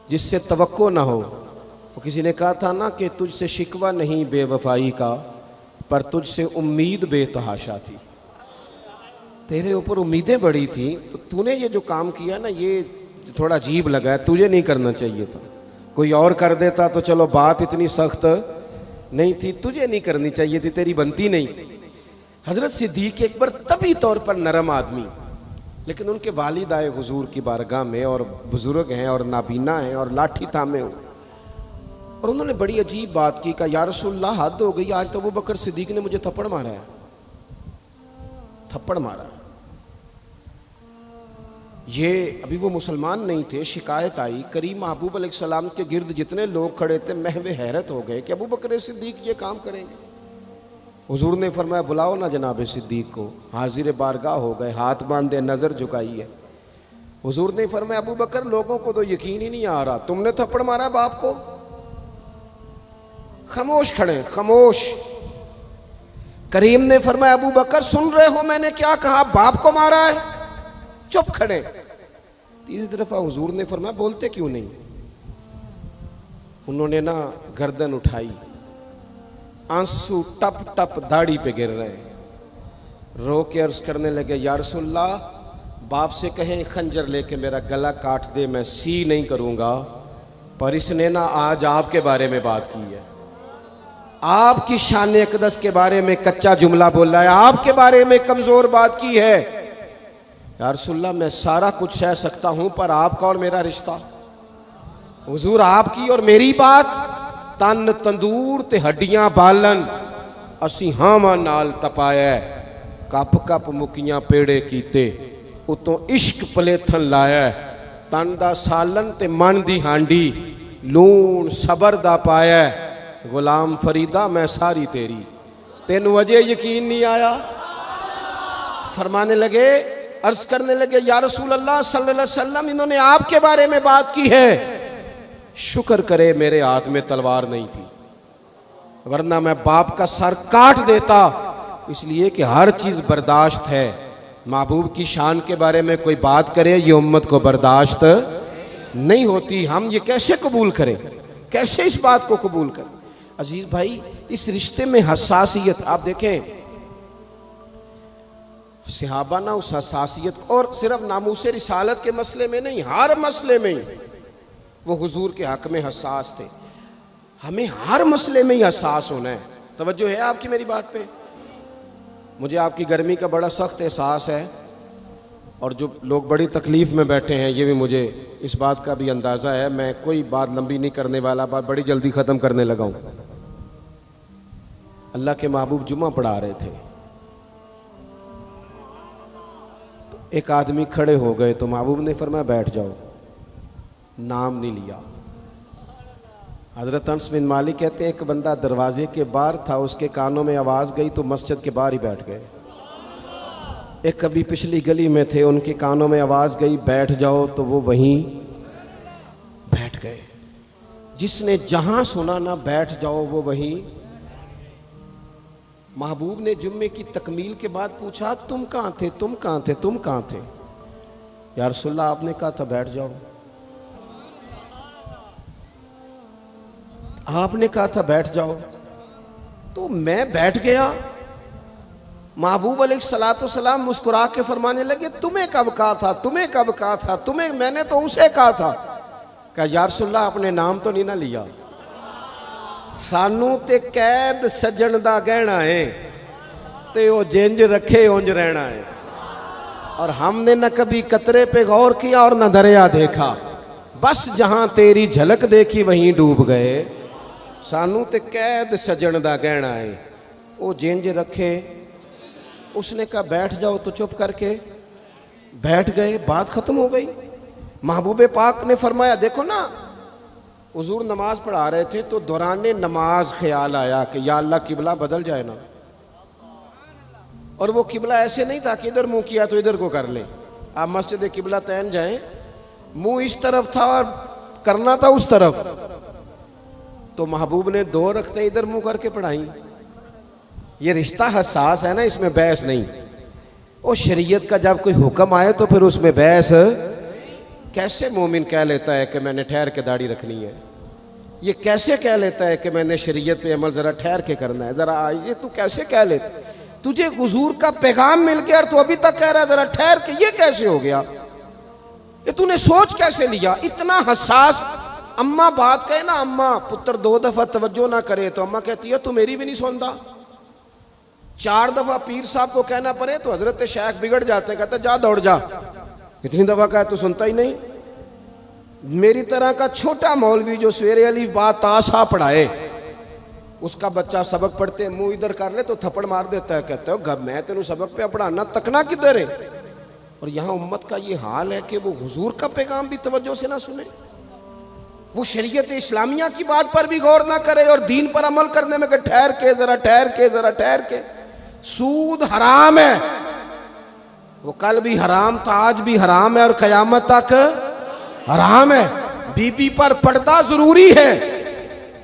जिससे तवक्को ना हो। वो किसी ने कहा था ना कि तुझसे शिकवा नहीं बेवफाई का, पर तुझसे उम्मीद बेतहाशा थी। तेरे ऊपर उम्मीदें बड़ी थी, तो तूने ये जो काम किया ना ये थोड़ा अजीब लगा है, तुझे नहीं करना चाहिए था। कोई और कर देता तो चलो बात इतनी सख्त नहीं थी, तुझे नहीं करनी चाहिए थी, तेरी बनती नहीं थी। हजरत सिद्दीक़ अकबर तभी तौर पर नरम आदमी, लेकिन उनके वालिद आए हुजूर की बारगाह में, और बुजुर्ग हैं और नाबीना हैं और लाठी थामे हो, और उन्होंने बड़ी अजीब बात की। कहा या रसूलल्लाह हद हो गई, आज तो अबू बकर सिद्दीक़ ने मुझे थप्पड़ मारा है, थप्पड़ मारा। ये अभी वो मुसलमान नहीं थे, शिकायत आई। करीम महबूब अलैहिस्सलाम के गिर्द जितने लोग खड़े थे महवे हैरत हो गए कि अबू बकर सिद्दीक़ ये काम करेंगे। हुजूर ने फरमाया बुलाओ ना जनाब सिद्दीक़ को। हाजिर बारगाह हो गए, हाथ बांधे, नजर झुकाई है। हुजूर ने फरमाया अबू बकर लोगों को तो यकीन ही नहीं आ रहा, तुमने थप्पड़ मारा बाप को? खामोश खड़े, खामोश। करीम ने फरमाया अबू बकर सुन रहे हो मैंने क्या कहा, बाप को मारा है? चुप खड़े। तीसरी दफा हुजूर ने फरमाया बोलते क्यों नहीं? उन्होंने ना गर्दन उठाई, आंसू टप टप दाढ़ी पे गिर रहे हैं, रो के अर्ज करने लगे या रसूलल्लाह बाप से कहें खंजर लेके मेरा गला काट दे, मैं सी नहीं करूंगा, पर इसने ना आज आपके बारे में बात की है, आपकी शान अक़दस के बारे में कच्चा जुमला बोला है, आपके बारे में कमजोर बात की है। या रसूलल्लाह मैं सारा कुछ सह सकता हूं, पर आपका और मेरा रिश्ता, हुजूर आपकी और मेरी बात तन तंदूर ते हड्डियां बालन, असी हावां नाल तपाया, कप कप मुकियां पेड़े कीते, उतों इश्क पलेथन लाया, तन दा सालन ते मन दी हांडी, लूण सबर दा पाया, गुलाम फरीदा मैं सारी तेरी, तेनू अजे यकीन नहीं आया? फरमाने लगे, अर्ज करने लगे या रसूल अल्लाह सल्लल्लाहु अलैहि वसल्लम इन्होंने आपके बारे में बात की है, शुक्र करे मेरे हाथ में तलवार नहीं थी, वरना मैं बाप का सर काट देता, इसलिए कि हर चीज बर्दाश्त है। महबूब की शान के बारे में कोई बात करे ये उम्मत को बर्दाश्त नहीं होती। हम ये कैसे कबूल करें, कैसे इस बात को कबूल करें? अजीज भाई इस रिश्ते में हसासियत आप देखें, सहाबा ना उस हसासियत, और सिर्फ नामूस रिसालत के मसले में नहीं, हर मसले में वो हुजूर के हक में हसास थे। हमें हर मसले में ही हसास होना है। तवज्जो है आपकी मेरी बात पे? मुझे आपकी गर्मी का बड़ा सख्त एहसास है, और जो लोग बड़ी तकलीफ में बैठे हैं ये भी मुझे इस बात का भी अंदाज़ा है। मैं कोई बात लंबी नहीं करने वाला, बात बड़ी जल्दी ख़त्म करने लगा हूँ। अल्लाह के महबूब जुमा पढ़ा रहे थे, तो एक आदमी खड़े हो गए, तो महबूब ने फरमाया बैठ जाओ। नाम नहीं लिया। हज़रत अनस बिन मालिक कहते हैं एक बंदा दरवाजे के बाहर था, उसके कानों में आवाज़ गई तो मस्जिद के बाहर ही बैठ गए। एक कभी पिछली गली में थे, उनके कानों में आवाज़ गई बैठ जाओ, तो वो वहीं बैठ गए। जिसने जहां सुना ना बैठ जाओ वो वहीं। महबूब ने जुम्मे की तकमील के बाद पूछा तुम कहाँ थे, तुम कहाँ थे, तुम कहाँ थे? या रसूलल्लाह आपने कहा था बैठ जाओ, आपने कहा था बैठ जाओ, तो मैं बैठ गया। महबूब अलैहिस्सलाम मुस्कुरा के फरमाने लगे तुम्हें कब कहा था, तुम्हें कब कहा था, तुम्हें? मैंने तो उसे कहा था। कहा या रसूलल्लाह आपने नाम तो नहीं ना लिया। सानू ते कैद सजन दा गहना है, ते वो जिंज रखे उंज रहना है। और हमने न कभी कतरे पे गौर किया और न दरिया देखा, बस जहां तेरी झलक देखी वहीं डूब गए। सानू ते कैद सजन दा गहना है, वो जिंज रखे। उसने कहा बैठ जाओ, तो चुप करके बैठ गए, बात खत्म हो गई। महबूबे पाक ने फरमाया देखो ना, हुजूर नमाज पढ़ा रहे थे तो दौरान नमाज ख्याल आया कि या अल्लाह किबला बदल जाए ना। और वो किबला ऐसे नहीं था कि इधर मुंह किया तो इधर को कर ले। आप मस्जिद किबला तैन जाएं, मुंह इस तरफ था और करना था उस तरफ, तो महबूब ने 2 रखते इधर मुंह करके पढ़ाई। ये रिश्ता हसास है ना, इसमें बहस नहीं। और शरीयत का जब कोई हुक्म आए तो फिर उसमें बहस। कैसे मोमिन कह लेता है कि मैंने ठहर के दाढ़ी रखनी है? ये कैसे कह लेता है कि मैंने शरीयत पे अमल जरा ठहर के करना है? जरा ये तू कैसे कह लेता? तुझे हुजूर का पैगाम मिल गया और तू अभी तक कह रहा है जरा ठहर के, ये कैसे हो गया? ये तूने सोच कैसे लिया? इतना हसास। अम्मा बात कहे ना, अम्मा पुत्र 2 दफा तवज्जो ना करे तो अम्मा कहती है तू मेरी भी नहीं सुनता। 4 दफा पीर साहब को कहना पड़े तो हजरत शेख बिगड़ जाते हैं, कहते जा दौड़ जा, इतनी दफा कहा तो सुनता ही नहीं। मेरी तरह का छोटा मौलवी जो सवेरे अलीफ बा ताशा पढ़ाए, उसका बच्चा सबक पढ़ते मुंह इधर कर ले तो थप्पड़ मार देता है, कहते हो गब मैं तेनू सबक पे पढ़ाना, तकना किधर है? और यहाँ उम्मत का ये हाल है कि वो हुजूर का पैगाम भी तवज्जो से ना सुने, वो शरीयत इस्लामिया की बात पर भी गौर ना करे और दीन पर अमल करने में ठहर के जरा ठहर के जरा ठहर के। सूद हराम है, वो कल भी हराम था, आज भी हराम है और कयामत तक हराम है। बीबी पर पर्दा जरूरी है।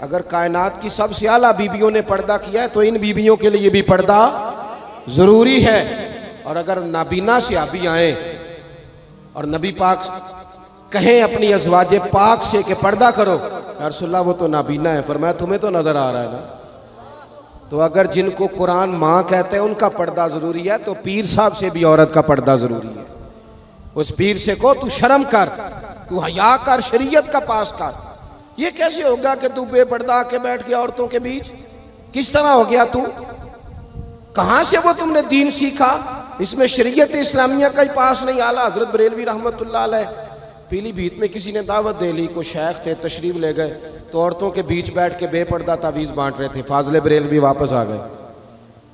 अगर कायनात की सबसे आला बीबियों ने पर्दा किया है तो इन बीबियों के लिए भी पर्दा जरूरी है। और अगर नाबीना सहाबी आए और नबी पाक कहें अपनी अज़वाजे पाक से कि पर्दा करो, या रसूलल्लाह वो तो नाबीना है, फरमाया तुम्हें तो नजर आ रहा है ना। तो अगर जिनको कुरान माँ कहते हैं उनका पर्दा जरूरी है, तो पीर साहब से भी औरत का पर्दा जरूरी है। उस पीर से को तू शर्म कर, तू हया कर, शरीयत का पास कर। ये कैसे होगा कि तू बेपर्दा आके बैठ गया औरतों के बीच? किस तरह हो गया तू? कहां से वो तुमने दीन सीखा? इसमें शरीयत इस्लामिया का ही पास नहीं। आला हजरत बरेलवी रहमतुल्लाह अलैह पीलीभीत में किसी ने दावत दे ली, को शेख थे, तशरीफ ले गए तो औरतों के बीच बैठ के बेपर्दा तावीज़ बांट रहे थे। फाजले बरेलवी वापस आ गए।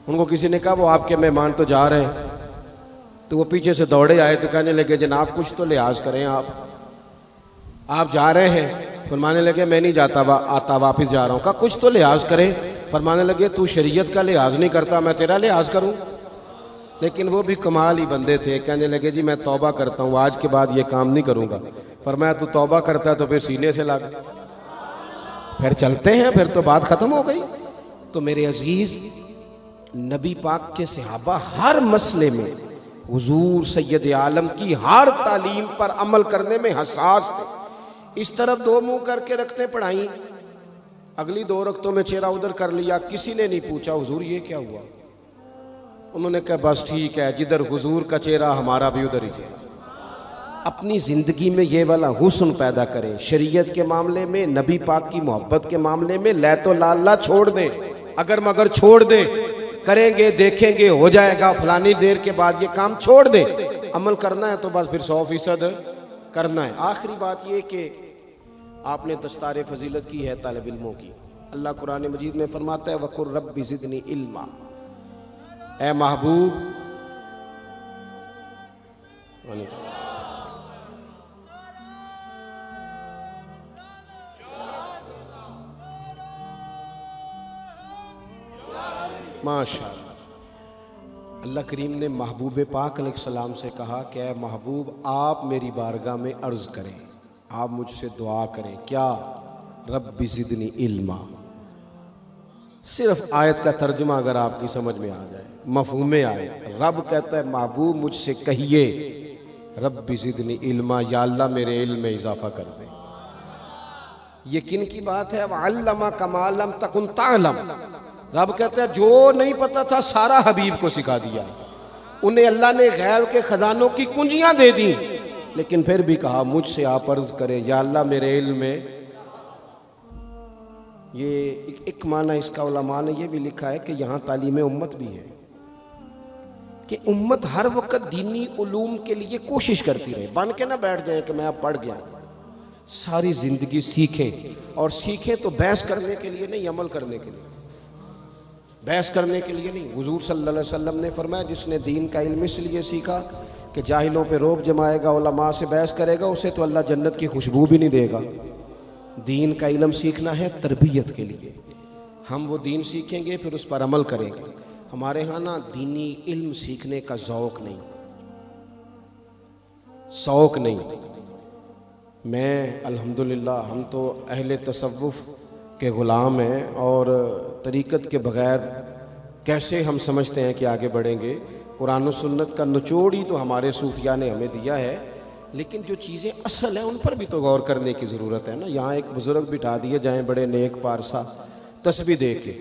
उनको किसी ने कहा वो आपके मेहमान तो जा रहे हैं, तो वो पीछे से दौड़े आए तो कहने लगे जनाब कुछ तो लिहाज करें, आप जा रहे हैं? फरमाने लगे मैं नहीं जाता, आता वापस जा रहा हूँ। कहा कुछ तो लिहाज करें। फरमाने लगे तू शरीयत का लिहाज नहीं करता, मैं तेरा लिहाज करूँ? लेकिन वो भी कमाल ही बंदे थे। कहने लगे जी मैं तौबा करता हूँ, आज के बाद ये काम नहीं करूँगा। फरमाया तू तौबा करता है तो फिर सीने से लग, फिर चलते हैं, फिर तो बात खत्म हो गई। तो मेरे अजीज, नबी पाक के सहाबा हर मसले में हुजूर सैयद आलम की हर तालीम पर अमल करने में हसास थे। इस तरफ 2 मुंह करके रखते पढ़ाई, अगली 2 रख्तों में चेहरा उधर कर लिया। किसी ने नहीं पूछा हुजूर ये क्या हुआ? उन्होंने कहा बस ठीक है, जिधर हुजूर का चेहरा हमारा भी उधर ही चेहरा। अपनी ज़िंदगी में ये वाला हुस्न पैदा करें। शरीयत के मामले में, नबी पाक की मोहब्बत के मामले में लै तो लाला छोड़ दें, अगर मगर छोड़ दें, करेंगे देखेंगे हो जाएगा, फलानी देर के बाद ये काम छोड़ दें। अमल करना है तो बस फिर 100% करना है। आखिरी बात ये कि आपने दस्तार फजीलत की है तालिब इल्मों की। अल्लाह कुरान मजीद में फरमाता है वकुर रब्बि ज़िदनी इल्मा, ए महबूब माशाअल्लाह। अल्लाह करीम ने महबूब पाक अलैहिस्सलाम से कहा कि ऐ महबूब, आप मेरी बारगाह में अर्ज़ करें, आप मुझसे दुआ करें, क्या? रब्बी ज़िदनी इल्मा। सिर्फ आयत का तर्जुमा अगर आपकी समझ में आ जाए, मफ़हूम में आए, रब कहता है महबूब मुझसे कहिए रब्बी ज़िदनी इल्मा, या अल्लाह मेरे इल्म में इजाफा कर दे। ये किन की बात है? अल्लमा कमा लम तकुन तालम। रब कहता है जो नहीं पता था सारा हबीब को सिखा दिया। उन्हें अल्लाह ने गैब के खजानों की कुंजियां दे दी, लेकिन फिर भी कहा मुझसे आप अर्ज करें, या अल्लाह मेरे इल्म में। ये एक माना इसका उलमा ने ये भी लिखा है कि यहाँ तालीम उम्मत भी है कि उम्मत हर वक्त दीनी उलूम के लिए कोशिश करती रहे, बन के ना बैठ जाए कि मैं अब पढ़ गया। सारी जिंदगी सीखें, और सीखें तो बहस करने के लिए नहीं, अमल करने के लिए। बहस करने के लिए नहीं। हुजूर सल्लल्लाहु अलैहि वसल्लम ने फरमाया जिसने दीन का इल्म इसलिए सीखा कि जाहिलों पे रोब जमाएगा, उलमा से बहस करेगा, उसे तो अल्लाह जन्नत की खुशबू भी नहीं देगा। दीन का इल्म सीखना है तरबियत के लिए। हम वो दीन सीखेंगे फिर उस पर अमल करेंगे। हमारे यहाँ ना दीनी इल्म सीखने का शौक नहीं, शौक नहीं। मैं अल्हम्दुलिल्लाह, हम तो अहले तसव्वुफ़ के ग़ुलाम हैं, और तरीक़त के बग़ैर कैसे हम समझते हैं कि आगे बढ़ेंगे। कुरान और सुन्नत का निचोड़ ही तो हमारे सूफिया ने हमें दिया है, लेकिन जो चीज़ें असल हैं उन पर भी तो गौर करने की ज़रूरत है ना। यहाँ एक बुज़ुर्ग बिठा दिए जाएँ, बड़े नेक पारसा, तस्बीह दे के,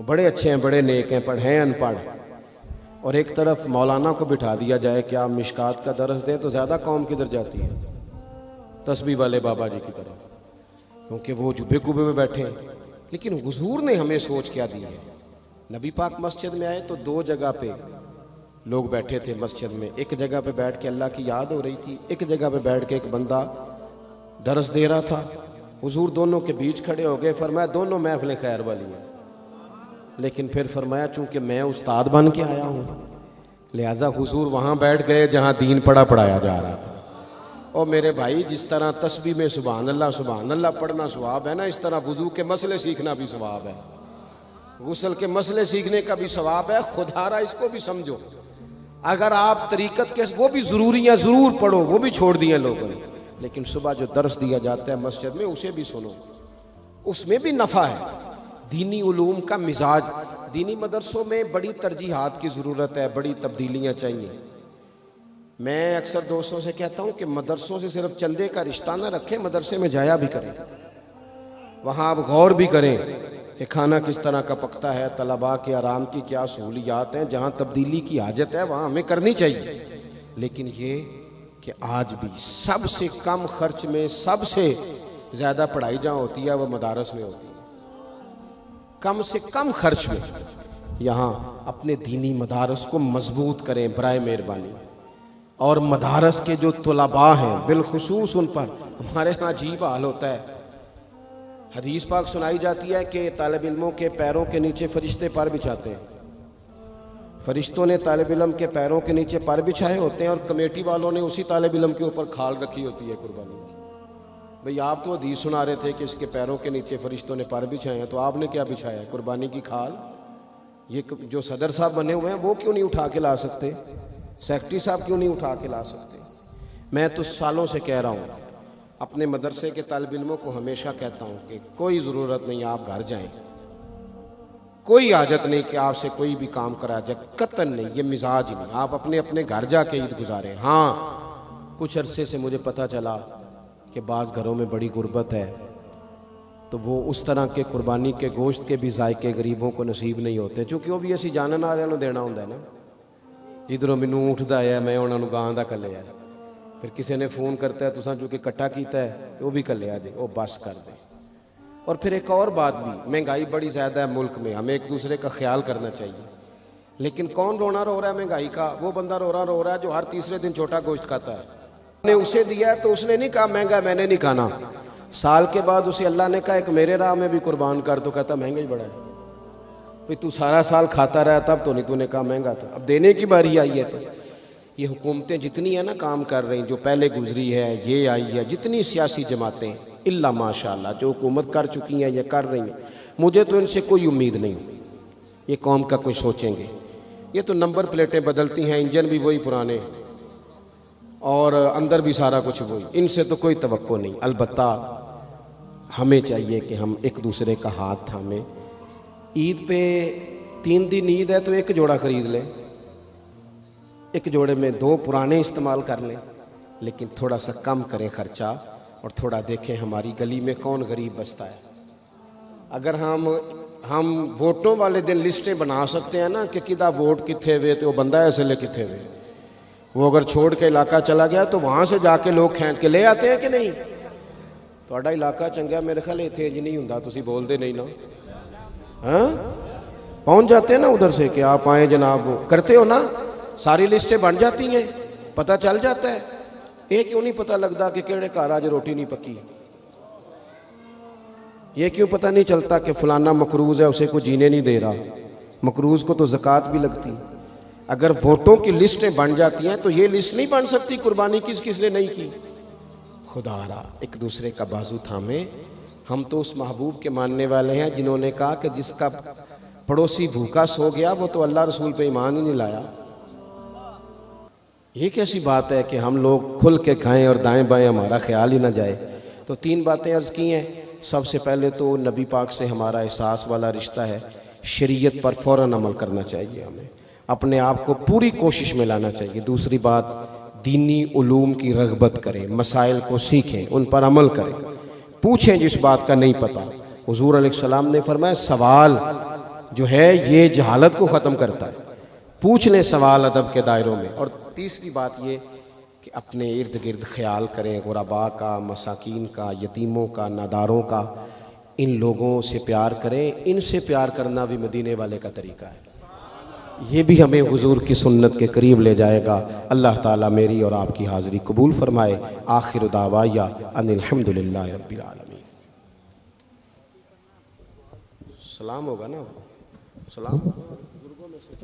बड़े अच्छे हैं, बड़े नेक हैं, पढ़े अनपढ़, और एक तरफ मौलाना को बिठा दिया जाए कि आप मिशकात का दर्स दें, तो ज़्यादा कौम किधर जाती है? तस्बीह वाले बाबा जी की तरफ, क्योंकि वो जुबे कुबे में बैठे हैं। लेकिन हुजूर ने हमें सोच क्या दी है? नबी पाक मस्जिद में आए तो दो जगह पे लोग बैठे थे मस्जिद में। एक जगह पे बैठ के अल्लाह की याद हो रही थी, एक जगह पे बैठ के एक बंदा दरस दे रहा था। हुजूर दोनों के बीच खड़े हो गए, फरमाया दोनों महफिलें खैर वाली हैं, लेकिन फिर फरमाया चूंकि मैं उस्ताद बन के आया हूँ, लिहाजा हुजूर वहाँ बैठ गए जहाँ दीन पढ़ाया जा रहा था। और मेरे भाई, जिस तरह तस्बीह में सुभान अल्लाह पढ़ना सवाब है ना, इस तरह वुजू के मसले सीखना भी सवाब है, गुस्ल के मसले सीखने का भी सवाब है। खुदारा इसको भी समझो। अगर आप तरीक़त के वो भी ज़रूरियाँ ज़रूर पढ़ो, वो भी छोड़ दिए लोगों ने, लेकिन सुबह जो दर्स दिया जाता है मस्जिद में उसे भी सुनो, उसमें भी नफ़ा है। दीनी उलूम का मिजाज, दीनी मदरसों में बड़ी तरजीहात की ज़रूरत है, बड़ी तब्दीलियाँ चाहिए। मैं अक्सर दोस्तों से कहता हूँ कि मदरसों से सिर्फ चंदे का रिश्ता ना रखें, मदरसे में जाया भी करें, वहाँ आप गौर भी करें कि खाना किस तरह का पकता है, तलबा के आराम की क्या सहूलियात हैं। जहाँ तब्दीली की हाजत है वहाँ हमें करनी चाहिए, लेकिन ये कि आज भी सबसे कम खर्च में सबसे ज़्यादा पढ़ाई जहाँ होती है वो मदारस में होती है। कम से कम खर्च में यहाँ अपने दीनी मदारस को मजबूत करें बराए मेहरबानी। और मदारस के जो तुलबा हैं बिलखुसूस उन पर हमारे यहाँ अजीब हाल होता है। हदीस पाक सुनाई जाती है कि तालिब इल्मों के पैरों के नीचे फरिश्ते पर बिछाते हैं। फरिश्तों ने तालिब इल्म के पैरों के नीचे पर बिछाए होते हैं, और कमेटी वालों ने उसी तालिब इल्म के ऊपर खाल रखी होती है कुर्बानी की। भाई आप तो हदीस सुना रहे थे कि इसके पैरों के नीचे फरिश्तों ने पर बिछाए हैं, तो आपने क्या बिछाया है? कुर्बानी की खाल। ये जो सदर साहब बने हुए हैं वो क्यों नहीं उठा के ला सकते? सेक्रेटरी साहब क्यों नहीं उठा के ला सकते? मैं तो सालों से कह रहा हूँ, अपने मदरसे के तालिब इल्मों को हमेशा कहता हूँ कि कोई ज़रूरत नहीं आप घर जाएं, कोई हाजत नहीं कि आपसे कोई भी काम करा जाए, कतन नहीं, ये मिजाज ही नहीं। आप अपने अपने घर जाके ईद गुजारें। हाँ, कुछ अरसे से मुझे पता चला कि बाज़ घरों में बड़ी गुर्बत है, तो वो उस तरह के कुर्बानी के गोश्त के भी जायके गरीबों को नसीब नहीं होते, क्योंकि वो भी असी जानन वालिਆਂ ਨੂੰ देना होंगे ना। इधरों मैनू ऊँट दा है, मैं उन्होंने गां दा कल्ले है, फिर किसी ने फ़ोन करता है तुसां जो कि कट्ठा किया है तो वो भी कल्ले आ जाए, वो बस कर दे। और फिर एक और बात भी, महंगाई बड़ी ज़्यादा है मुल्क में, हमें एक दूसरे का ख्याल करना चाहिए। लेकिन कौन रोना रो रहा है महंगाई का? वो बंदा रो रहा है जो हर तीसरे दिन छोटा गोश्त खाता है। ने उसे दिया है तो उसने नहीं कहा महंगा मैंने नहीं खाना। साल के बाद उसे अल्लाह ने कहा एक मेरे राह में भी कुर्बान कर, तो कहता महंगा ही बड़ा है। भाई तू सारा साल खाता रहा तब तो नहीं, तूने कहा महंगा था, अब देने की बारी आई है। तो ये हुकूमतें जितनी है ना काम कर रही, जो पहले गुजरी है, ये आई है, जितनी सियासी जमातें इल्ला माशाअल्लाह जो हुकूमत कर चुकी हैं या कर रही हैं, मुझे तो इनसे कोई उम्मीद नहीं। ये कौम का कुछ सोचेंगे। ये तो नंबर प्लेटें बदलती हैं, इंजन भी वही पुराने और अंदर भी सारा कुछ वही, इनसे तो कोई तवक्को नहीं। अलबत्ता हमें चाहिए कि हम एक दूसरे का हाथ थामें। ईद पे 3 दिन ईद है तो एक जोड़ा खरीद लें, एक जोड़े में 2 पुराने इस्तेमाल कर लें, लेकिन थोड़ा सा कम करें खर्चा और थोड़ा देखें हमारी गली में कौन गरीब बसता है। अगर हम वोटों वाले दिन लिस्टें बना सकते हैं ना कि किदा वोट कितने हुए तो वो बंदा इसलिए कितने हुए, वो अगर छोड़ के इलाका चला गया तो वहाँ से जाके लोग खींच के ले आते हैं कि नहीं। थोड़ा इलाका चंगा, मेरे ख्याल इतने इंज नहीं होंगे, तुसी बोलते नहीं ना, हाँ पहुँच जाते हैं ना उधर से कि आप आए जनाब, वो करते हो ना, सारी लिस्टें बन जाती हैं, पता चल जाता है। ये क्यों नहीं पता लगता कि केड़े घर आज रोटी नहीं पकी, ये क्यों पता नहीं चलता कि फलाना मकरूज है उसे कोई जीने नहीं दे रहा, मकरूज को तो ज़कात भी लगती। अगर वोटों की लिस्टें बन जाती हैं तो ये लिस्ट नहीं बन सकती कुर्बानी किस किस ने नहीं की। खुदारा एक दूसरे का बाजू थामे। हम तो उस महबूब के मानने वाले हैं जिन्होंने कहा कि जिसका पड़ोसी भूखा सो गया वो तो अल्लाह रसूल पे ईमान ही नहीं लाया। ये कैसी बात है कि हम लोग खुल के खाएं और दाएं बाएं हमारा ख्याल ही ना जाए। तो 3 बातें अर्ज़ की हैं। सबसे पहले तो नबी पाक से हमारा एहसास वाला रिश्ता है, शरीयत पर फ़ौरन अमल करना चाहिए, हमें अपने आप को पूरी कोशिश में लाना चाहिए। दूसरी बात, दीनी उलूम की रग़बत करें, मसाइल को सीखें, उन पर अमल करें, पूछें जिस बात का नहीं पता। हुज़ूर अलैहिस्सलाम ने फरमाया सवाल जो है ये जहालत को ख़त्म करता है, पूछ लें सवाल अदब के दायरों में। और तीसरी बात ये कि अपने इर्द गिर्द ख्याल करें, गुरबा का, मसाकीन का, यतीमों का, नादारों का, इन लोगों से प्यार करें। इनसे प्यार करना भी मदीने वाले का तरीका है, ये भी हमें हुजूर की सुन्नत के करीब ले जाएगा। अल्लाह ताला मेरी और आपकी हाज़िरी कबूल फरमाए। आखिर दावाया अनिल हम्दुलिल्लाहि रब्बिल आलमीन। सलाम होगा ना, सलाम बुजुर्गों में से